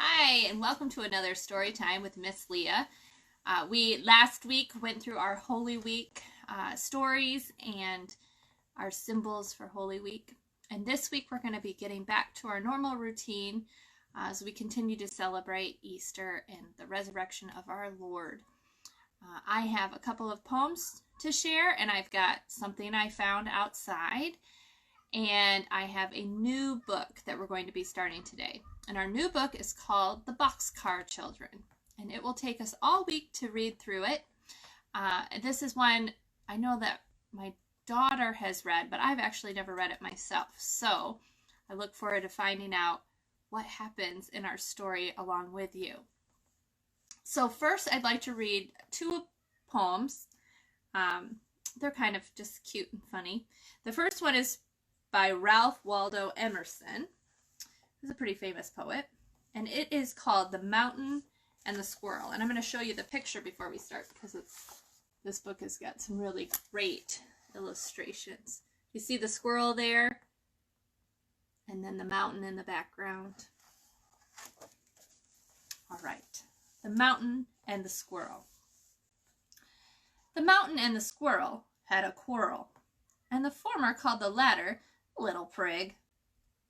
Hi, and welcome to another story time with Miss Leah. We last week went through our Holy Week stories and our symbols for Holy Week. And this week we're going to be getting back to our normal routine as we continue to celebrate Easter and the resurrection of our Lord. I have a couple of poems to share, and I've got something I found outside. And I have a new book that we're going to be starting today. And our new book is called The Boxcar Children. And it will take us all week to read through it. This is one I know that my daughter has read, but I've actually never read it myself. So I look forward to finding out what happens in our story along with you. So first I'd like to read two poems. They're kind of just cute and funny. The first one is by Ralph Waldo Emerson. He's a pretty famous poet. And it is called The Mountain and the Squirrel. And I'm going to show you the picture before we start because this book has got some really great illustrations. You see the squirrel there? And then the mountain in the background. All right. The Mountain and the Squirrel. The mountain and the squirrel had a quarrel, and the former called the latter Little Prig.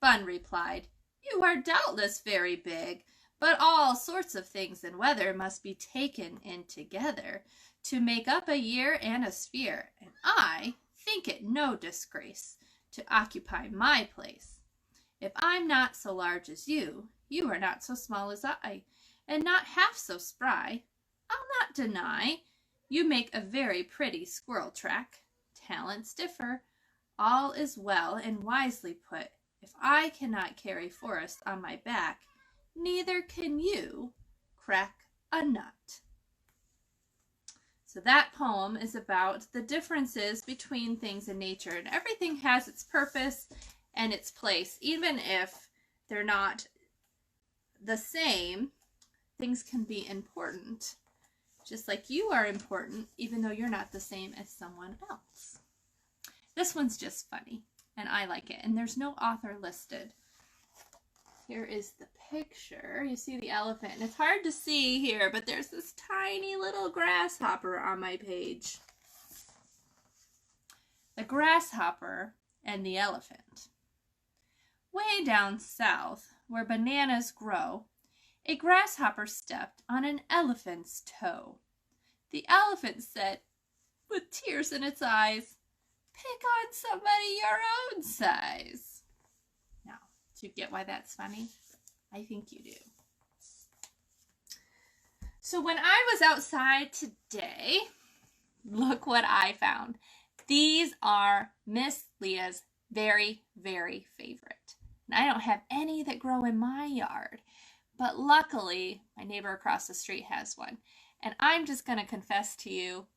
Bun replied, "You are doubtless very big, but all sorts of things and weather must be taken in together to make up a year and a sphere, and I think it no disgrace to occupy my place. If I'm not so large as you, you are not so small as I, and not half so spry. I'll not deny you make a very pretty squirrel track. Talents differ. All is well and wisely put. If I cannot carry forests on my back, neither can you crack a nut." So that poem is about the differences between things in nature, and everything has its purpose and its place. Even if they're not the same, things can be important. Just like you are important, even though you're not the same as someone else. This one's just funny, and I like it. And there's no author listed. Here is the picture. You see the elephant. And it's hard to see here, but there's this tiny little grasshopper on my page. The Grasshopper and the Elephant. Way down south, where bananas grow, a grasshopper stepped on an elephant's toe. The elephant said, with tears in its eyes, "Pick on somebody your own size." Now, do you get why that's funny? I think you do. So when I was outside today, look what I found. These are Miss Leah's very, very favorite. And I don't have any that grow in my yard, but luckily my neighbor across the street has one. And I'm just going to confess to you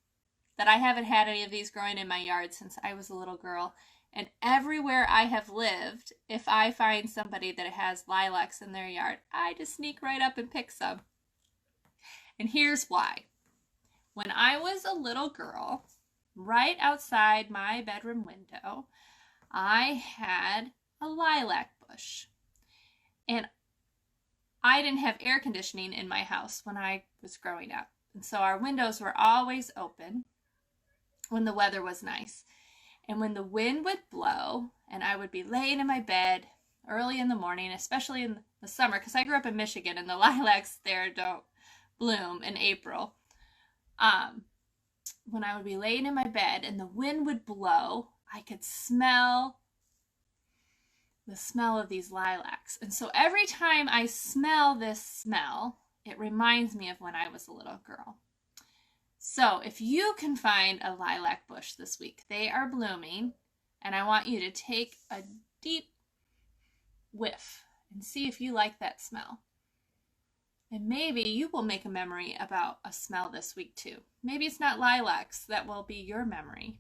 that I haven't had any of these growing in my yard since I was a little girl. And everywhere I have lived, if I find somebody that has lilacs in their yard, I just sneak right up and pick some. And here's why. When I was a little girl, right outside my bedroom window, I had a lilac bush. And I didn't have air conditioning in my house when I was growing up. And so our windows were always open when the weather was nice. And when the wind would blow and I would be laying in my bed early in the morning, especially in the summer, because I grew up in Michigan and the lilacs there don't bloom in April. When I would be laying in my bed and the wind would blow, I could smell the smell of these lilacs. And so every time I smell this smell, it reminds me of when I was a little girl. So if you can find a lilac bush this week, they are blooming, and I want you to take a deep whiff and see if you like that smell. And maybe you will make a memory about a smell this week too. Maybe it's not lilacs that will be your memory,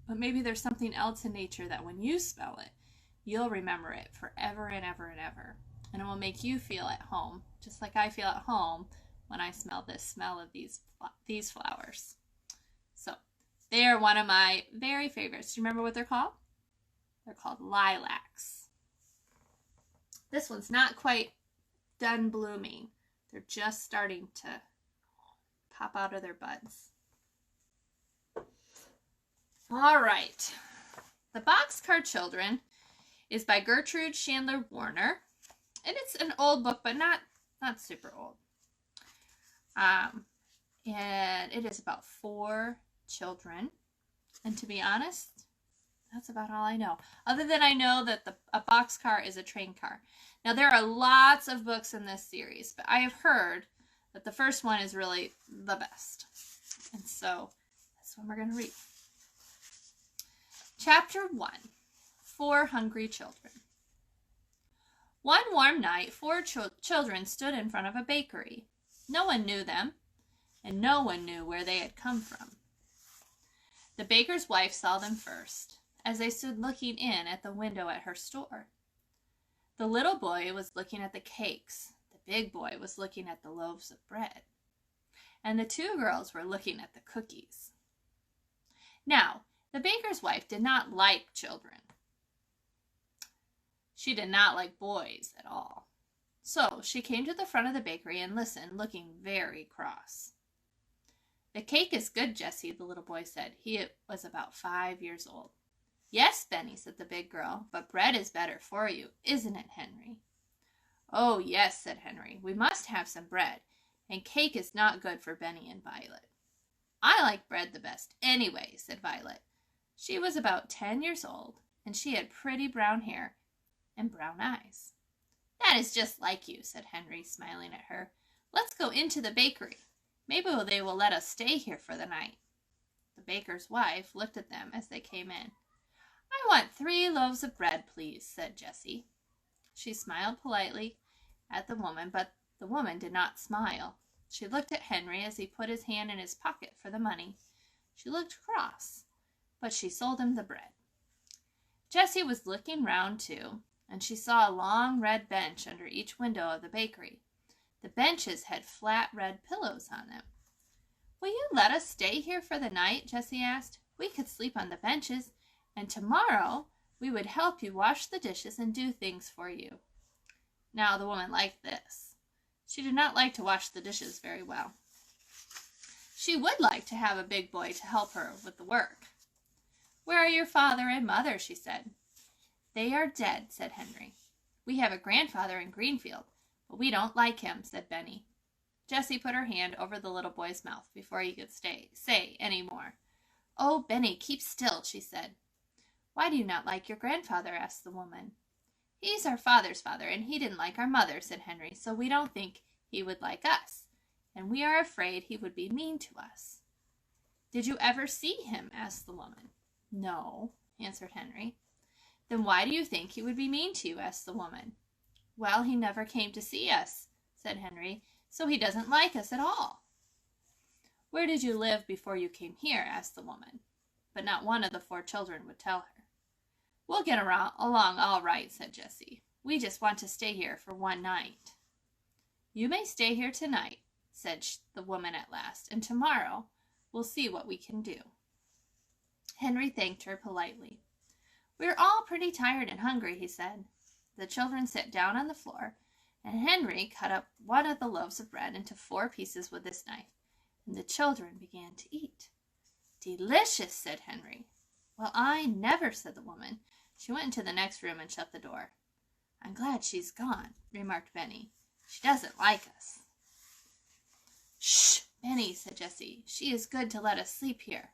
but maybe there's something else in nature that when you smell it, you'll remember it forever and ever and ever. And it will make you feel at home, just like I feel at home when I smell this smell of these flowers. So they are one of my very favorites. Do you remember what they're called? They're called lilacs. This one's not quite done blooming. They're just starting to pop out of their buds. All right. The Boxcar Children is by Gertrude Chandler Warner. And it's an old book, but not super old. And it is about 4 children. And to be honest, that's about all I know. Other than I know that a boxcar is a train car. Now, there are lots of books in this series, but I have heard that the first one is really the best. And so that's what we're going to read. Chapter 1, 4 Hungry Children. One warm night, 4 children stood in front of a bakery. No one knew them, and no one knew where they had come from. The baker's wife saw them first, as they stood looking in at the window at her store. The little boy was looking at the cakes. The big boy was looking at the loaves of bread. And the 2 girls were looking at the cookies. Now, the baker's wife did not like children. She did not like boys at all. So she came to the front of the bakery and listened, looking very cross. "The cake is good, Jessie," the little boy said. He was about 5 years old. "Yes, Benny," said the big girl, "but bread is better for you, isn't it, Henry?" "Oh, yes," said Henry. "We must have some bread, and cake is not good for Benny and Violet." "I like bread the best anyway," said Violet. She was about 10 years old, and she had pretty brown hair and brown eyes. "That is just like you," said Henry, smiling at her. "Let's go into the bakery. Maybe they will let us stay here for the night." The baker's wife looked at them as they came in. "I want 3 loaves of bread, please," said Jessie. She smiled politely at the woman, but the woman did not smile. She looked at Henry as he put his hand in his pocket for the money. She looked cross, but she sold him the bread. Jessie was looking round too, and she saw a long red bench under each window of the bakery. The benches had flat red pillows on them. "Will you let us stay here for the night?" Jessie asked. "We could sleep on the benches, and tomorrow we would help you wash the dishes and do things for you." Now the woman liked this. She did not like to wash the dishes very well. She would like to have a big boy to help her with the work. "Where are your father and mother?" she said. "They are dead," said Henry. "We have a grandfather in Greenfield, but we don't like him," said Benny. Jessie put her hand over the little boy's mouth before he could say any more. "Oh, Benny, keep still," she said. "Why do you not like your grandfather?" asked the woman. "He's our father's father, and he didn't like our mother," said Henry, "so we don't think he would like us, and we are afraid he would be mean to us." "Did you ever see him?" asked the woman. "No," answered Henry. "Then why do you think he would be mean to you?" asked the woman. "Well, he never came to see us," said Henry, "so he doesn't like us at all." "Where did you live before you came here?" asked the woman. But not one of the 4 children would tell her. "We'll get along all right," said Jessie. "We just want to stay here for one night." "You may stay here tonight," said the woman at last, "and tomorrow we'll see what we can do." Henry thanked her politely. "We're all pretty tired and hungry," he said. The children sat down on the floor, and Henry cut up one of the loaves of bread into 4 pieces with his knife, and the children began to eat. "Delicious," said Henry. "Well, I never," said the woman. She went into the next room and shut the door. "I'm glad she's gone," remarked Benny. "She doesn't like us." "Shh, Benny," said Jessie. "She is good to let us sleep here."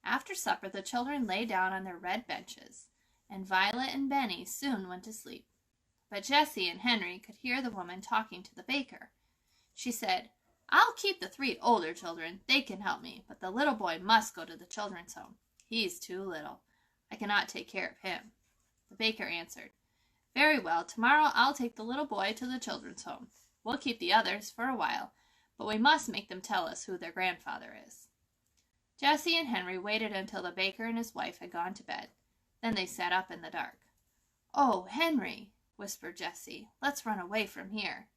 After supper, the children lay down on their red benches, and Violet and Benny soon went to sleep. But Jessie and Henry could hear the woman talking to the baker. She said, "I'll keep the 3 older children. They can help me, but the little boy must go to the children's home. He's too little. I cannot take care of him." The baker answered, "Very well, tomorrow I'll take the little boy to the children's home. We'll keep the others for a while, but we must make them tell us who their grandfather is." Jessie and Henry waited until the baker and his wife had gone to bed. Then they sat up in the dark. "Oh, Henry," whispered Jessie, "let's run away from here."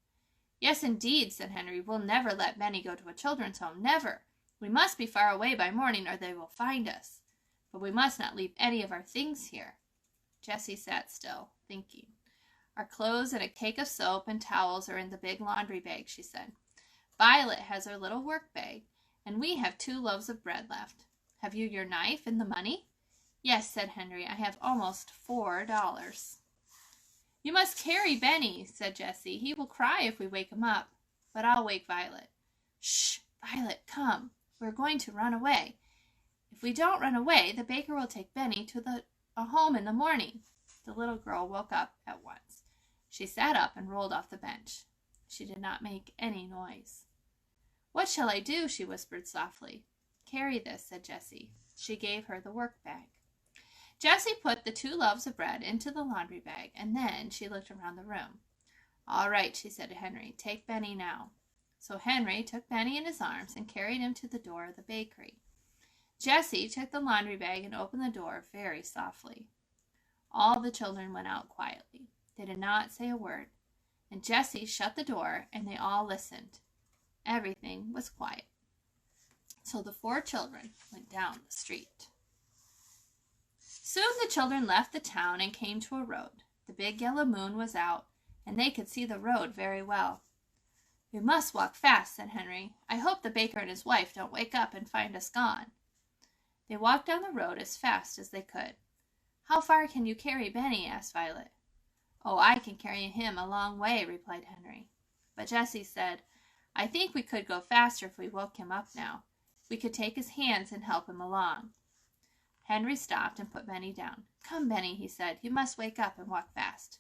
"Yes, indeed," said Henry. "We'll never let Benny go to a children's home, never. We must be far away by morning or they will find us. But we must not leave any of our things here." Jessie sat still, thinking. Our clothes and a cake of soap and towels are in the big laundry bag, she said. Violet has her little work bag, and we have 2 loaves of bread left. Have you your knife and the money? Yes, said Henry. I have almost $4. You must carry Benny, said Jessie. He will cry if we wake him up. But I'll wake Violet. Shh, Violet, come. We're going to run away. If we don't run away, the baker will take Benny to a home in the morning. The little girl woke up at once. She sat up and rolled off the bench. She did not make any noise. What shall I do? She whispered softly. Carry this, said Jessie. She gave her the work bag. Jessie put the 2 loaves of bread into the laundry bag, and then she looked around the room. All right, she said to Henry, take Benny now. So Henry took Benny in his arms and carried him to the door of the bakery. Jessie took the laundry bag and opened the door very softly. All the children went out quietly. They did not say a word, and Jessie shut the door, and they all listened. Everything was quiet. So the 4 children went down the street. Soon the children left the town and came to a road. The big yellow moon was out, and they could see the road very well. We must walk fast, said Henry. I hope the baker and his wife don't wake up and find us gone. They walked down the road as fast as they could. How far can you carry Benny? Asked Violet. Oh, I can carry him a long way, replied Henry. But Jessie said, I think we could go faster if we woke him up now. We could take his hands and help him along. Henry stopped and put Benny down. Come, Benny, he said. You must wake up and walk fast.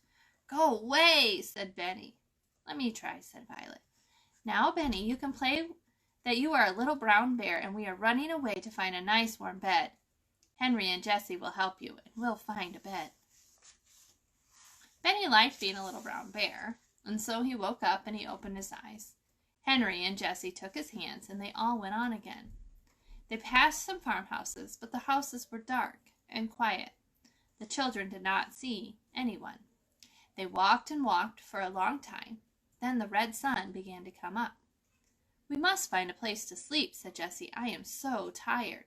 Go away, said Benny. Let me try, said Violet. Now, Benny, you can play that you are a little brown bear and we are running away to find a nice warm bed. Henry and Jessie will help you, and we'll find a bed. Benny liked being a little brown bear, and so he woke up and he opened his eyes. Henry and Jessie took his hands, and they all went on again. They passed some farmhouses, but the houses were dark and quiet. The children did not see anyone. They walked and walked for a long time. Then the red sun began to come up. We must find a place to sleep, said Jessie. I am so tired.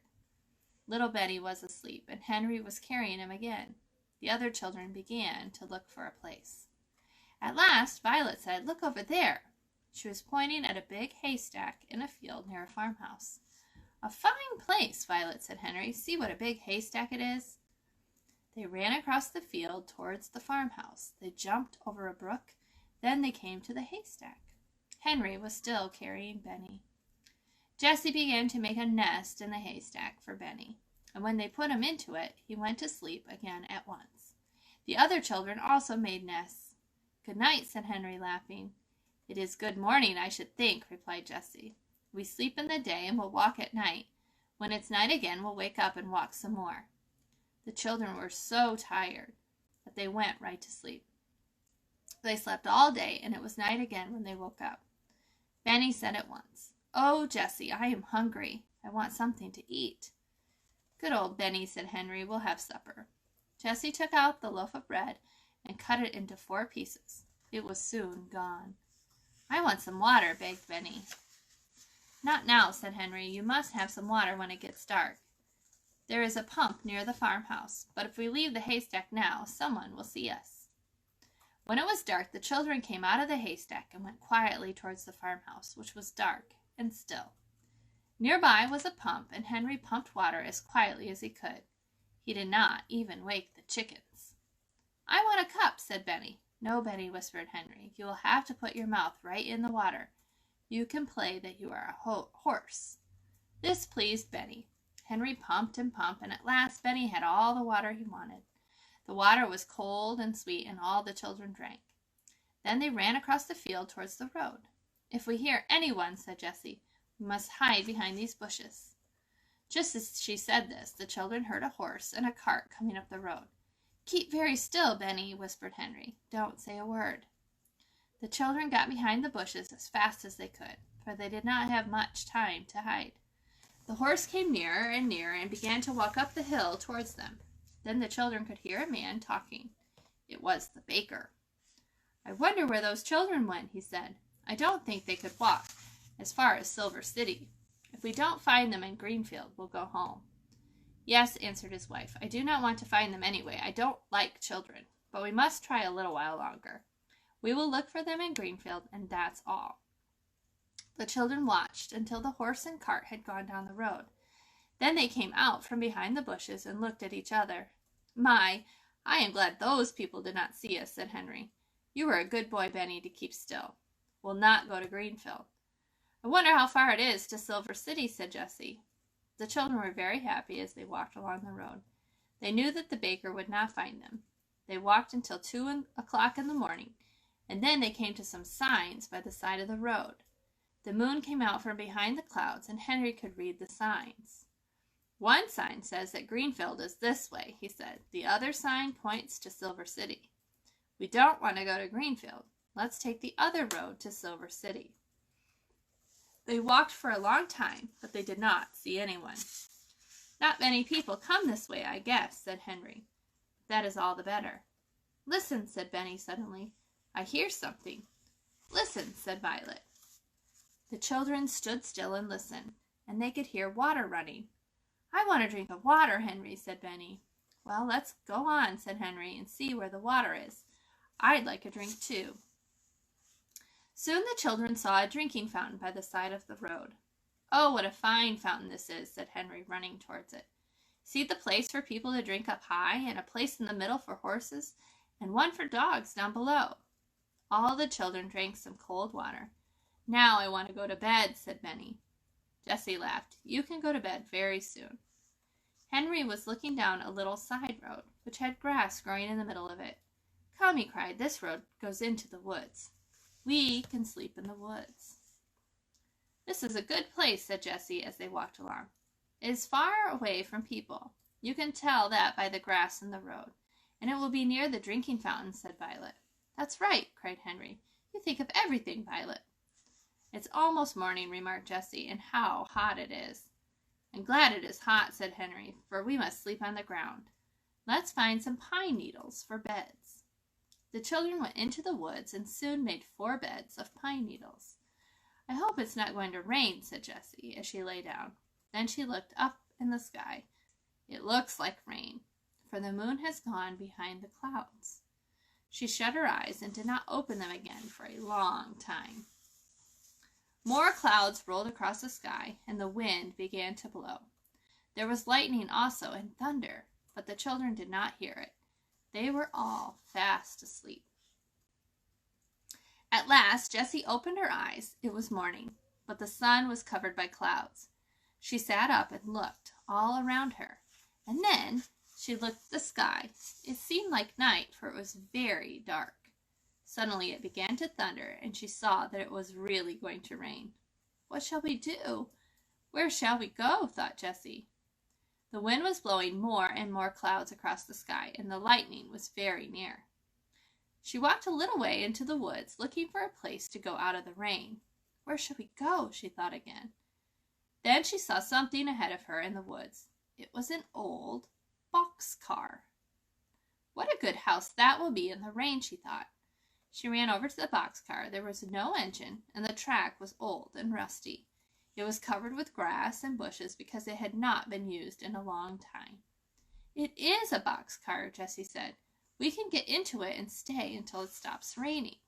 Little Benny was asleep, and Henry was carrying him again. The other children began to look for a place. At last, Violet said, Look over there. She was pointing at a big haystack in a field near a farmhouse. A fine place, Violet, said Henry. See what a big haystack it is. They ran across the field towards the farmhouse. They jumped over a brook. Then they came to the haystack. Henry was still carrying Benny. Jessie began to make a nest in the haystack for Benny, and when they put him into it, he went to sleep again at once. The other children also made nests. Good night, said Henry, laughing. It is good morning, I should think, replied Jessie. We sleep in the day and we'll walk at night. When it's night again, we'll wake up and walk some more. The children were so tired that they went right to sleep. They slept all day, and it was night again when they woke up. Benny said at once, Oh, Jessie, I am hungry. I want something to eat. Good old Benny, said Henry. We'll have supper. Jessie took out the loaf of bread and cut it into 4 pieces. It was soon gone. I want some water, begged Benny. Not now, said Henry. You must have some water when it gets dark. There is a pump near the farmhouse, but if we leave the haystack now, someone will see us. When it was dark, the children came out of the haystack and went quietly towards the farmhouse, which was dark and still. Nearby was a pump, and Henry pumped water as quietly as he could. He did not even wake the chickens. I want a cup, said Benny. No, Benny, whispered Henry. You will have to put your mouth right in the water. You can play that you are a horse. This pleased Benny. Henry pumped and pumped, and at last Benny had all the water he wanted. The water was cold and sweet, and all the children drank. Then they ran across the field towards the road. If we hear anyone, said Jessie, we must hide behind these bushes. Just as she said this, the children heard a horse and a cart coming up the road. Keep very still, Benny, whispered Henry. Don't say a word. The children got behind the bushes as fast as they could, for they did not have much time to hide. The horse came nearer and nearer and began to walk up the hill towards them. Then the children could hear a man talking. It was the baker. I wonder where those children went, he said. I don't think they could walk as far as Silver City. If we don't find them in Greenfield, we'll go home. Yes, answered his wife. I do not want to find them anyway. I don't like children. but we must try a little while longer. We will look for them in Greenfield, and that's all." The children watched until the horse and cart had gone down the road. Then they came out from behind the bushes and looked at each other. "My, I am glad those people did not see us," said Henry. "You were a good boy, Benny, to keep still. We'll not go to Greenfield." "I wonder how far it is to Silver City," said Jessie. The children were very happy as they walked along the road. They knew that the baker would not find them. They walked until 2 o'clock in the morning, and then they came to some signs by the side of the road. The moon came out from behind the clouds, and Henry could read the signs. "One sign says that Greenfield is this way," he said. "The other sign points to Silver City. We don't want to go to Greenfield. Let's take the other road to Silver City." They walked for a long time, but they did not see anyone. "Not many people come this way, I guess," said Henry. "That is all the better." "Listen," said Benny suddenly. "I hear something." "Listen," said Violet. The children stood still and listened, and they could hear water running. "I want a drink of water, Henry," said Benny. "Well, let's go on," said Henry, "and see where the water is. I'd like a drink too." Soon the children saw a drinking fountain by the side of the road. "Oh, what a fine fountain this is," said Henry, running towards it. "See the place for people to drink up high, and a place in the middle for horses, and one for dogs down below." All the children drank some cold water. "Now I want to go to bed," said Benny. Jessie laughed. "You can go to bed very soon." Henry was looking down a little side road, which had grass growing in the middle of it. "Come," he cried, "this road goes into the woods. We can sleep in the woods." "This is a good place," said Jessie as they walked along. "It is far away from people. You can tell that by the grass in the road. And it will be near the drinking fountain," said Violet. "That's right," cried Henry. "You think of everything, Violet." "It's almost morning," remarked Jessie, "and how hot it is." "I'm glad it is hot," said Henry, "for we must sleep on the ground. Let's find some pine needles for beds." The children went into the woods and soon made 4 beds of pine needles. "I hope it's not going to rain," said Jessie as she lay down. Then she looked up in the sky. "It looks like rain, for the moon has gone behind the clouds." She shut her eyes and did not open them again for a long time. More clouds rolled across the sky, and the wind began to blow. There was lightning also and thunder, but the children did not hear it. They were all fast asleep. At last Jessie opened her eyes. It was morning, but the sun was covered by clouds. She sat up and looked all around her, and then she looked at the sky. It seemed like night, for it was very dark. Suddenly it began to thunder, and she saw that it was really going to rain. "What shall we do? Where shall we go?" thought Jessie. The wind was blowing more and more clouds across the sky, and the lightning was very near. She walked a little way into the woods, looking for a place to go out of the rain. "Where shall we go?" she thought again. Then she saw something ahead of her in the woods. It was an old box car. "What a good house that will be in the rain," she thought. She ran over to the box car. There was no engine, and the track was old and rusty. It was covered with grass and bushes because it had not been used in a long time. "It is a box car," Jessie said. "We can get into it and stay until it stops raining."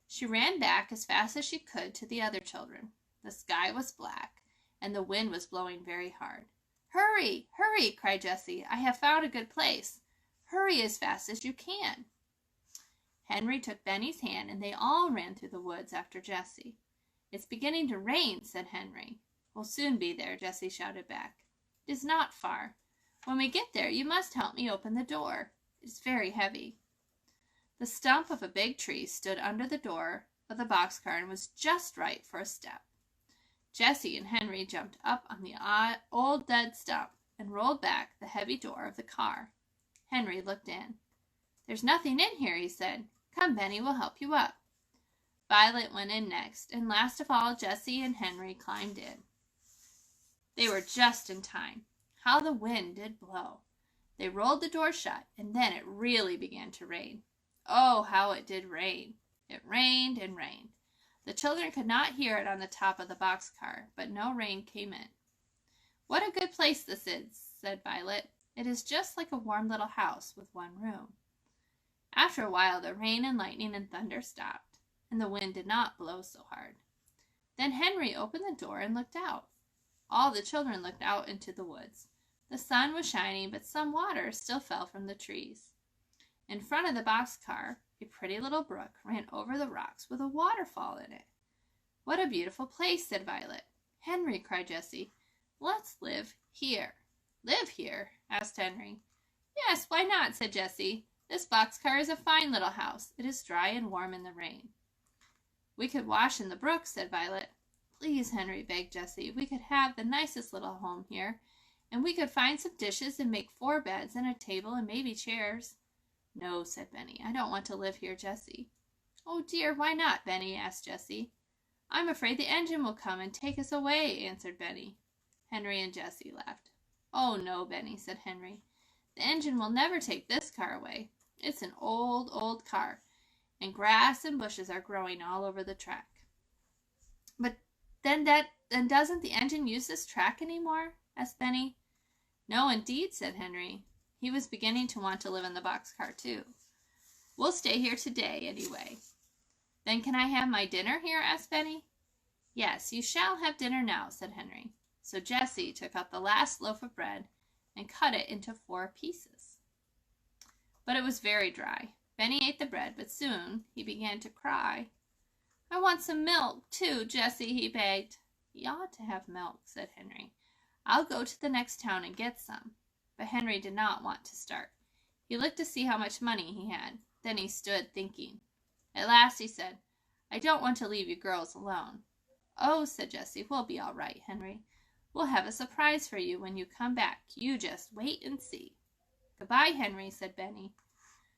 She ran back as fast as she could to the other children. The sky was black, and the wind was blowing very hard. "Hurry, hurry!" cried Jessie. "I have found a good place. Hurry as fast as you can." Henry took Benny's hand, and they all ran through the woods after Jessie. "It's beginning to rain," said Henry. "We'll soon be there," Jessie shouted back. "It is not far. When we get there, you must help me open the door. It is very heavy." The stump of a big tree stood under the door of the boxcar and was just right for a step. Jessie and Henry jumped up on the old dead stump and rolled back the heavy door of the car. Henry looked in. "There's nothing in here," he said. "Come, Benny, we'll help you up." Violet went in next, and last of all Jessie and Henry climbed in. They were just in time. How the wind did blow! They rolled the door shut, and then it really began to rain. Oh, how it did rain! It rained and rained. The children could not hear it on the top of the boxcar, but no rain came in. "What a good place this is," said Violet. "It is just like a warm little house with one room." After a while, the rain and lightning and thunder stopped, and the wind did not blow so hard. Then Henry opened the door and looked out. All the children looked out into the woods. The sun was shining, but some water still fell from the trees. In front of the boxcar, a pretty little brook ran over the rocks with a waterfall in it. "What a beautiful place," said Violet. "Henry," cried Jessie, "let's live here." "Live here?" asked Henry. "Yes, why not?" said Jessie. "This boxcar is a fine little house. It is dry and warm in the rain." "We could wash in the brook," said Violet. "Please, Henry," begged Jessie. "We could have the nicest little home here, and we could find some dishes and make 4 beds and a table and maybe chairs." "No," said Benny. "I don't want to live here, Jessie." "Oh dear, why not, Benny?" asked Jessie. "I'm afraid the engine will come and take us away," answered Benny. Henry and Jessie laughed. "Oh no, Benny," said Henry. "The engine will never take this car away. It's an old, old car, and grass and bushes are growing all over the track." "But then doesn't the engine use this track any more?" asked Benny. "No, indeed," said Henry. He was beginning to want to live in the boxcar too. "We'll stay here today, anyway." "Then can I have my dinner here?" asked Benny. "Yes, you shall have dinner now," said Henry. So Jessie took out the last loaf of bread and cut it into 4 pieces. But it was very dry. Benny ate the bread, but soon he began to cry. "I want some milk, too, Jessie," he begged. "You ought to have milk," said Henry. "I'll go to the next town and get some." But Henry did not want to start. He looked to see how much money he had. Then he stood thinking. At last he said, "I don't want to leave you girls alone." "Oh," said Jessie, "we'll be all right, Henry. We'll have a surprise for you when you come back. You just wait and see." "Goodbye, Henry," said Benny.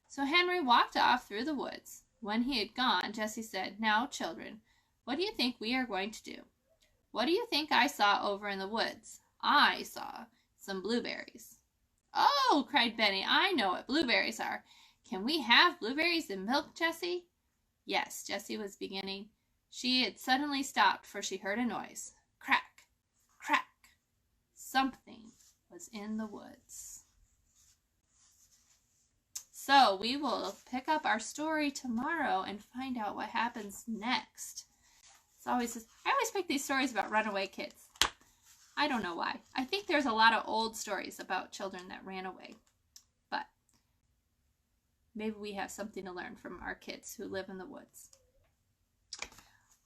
So Henry walked off through the woods. When he had gone, Jessie said, "Now, children, what do you think we are going to do? What do you think I saw over in the woods?" "I saw some blueberries." "Oh," cried Benny, "I know what blueberries are. Can we have blueberries and milk, Jessie?" "Yes," Jessie was beginning. She had suddenly stopped, for she heard a noise. Crack, crack. Something was in the woods. So we will pick up our story tomorrow and find out what happens next. I always pick these stories about runaway kids. I don't know why. I think there's a lot of old stories about children that ran away. But maybe we have something to learn from our kids who live in the woods.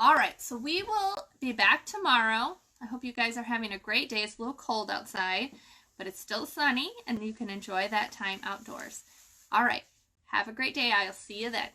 All right, so we will be back tomorrow. I hope you guys are having a great day. It's a little cold outside, but it's still sunny, and you can enjoy that time outdoors. All right, have a great day. I'll see you then.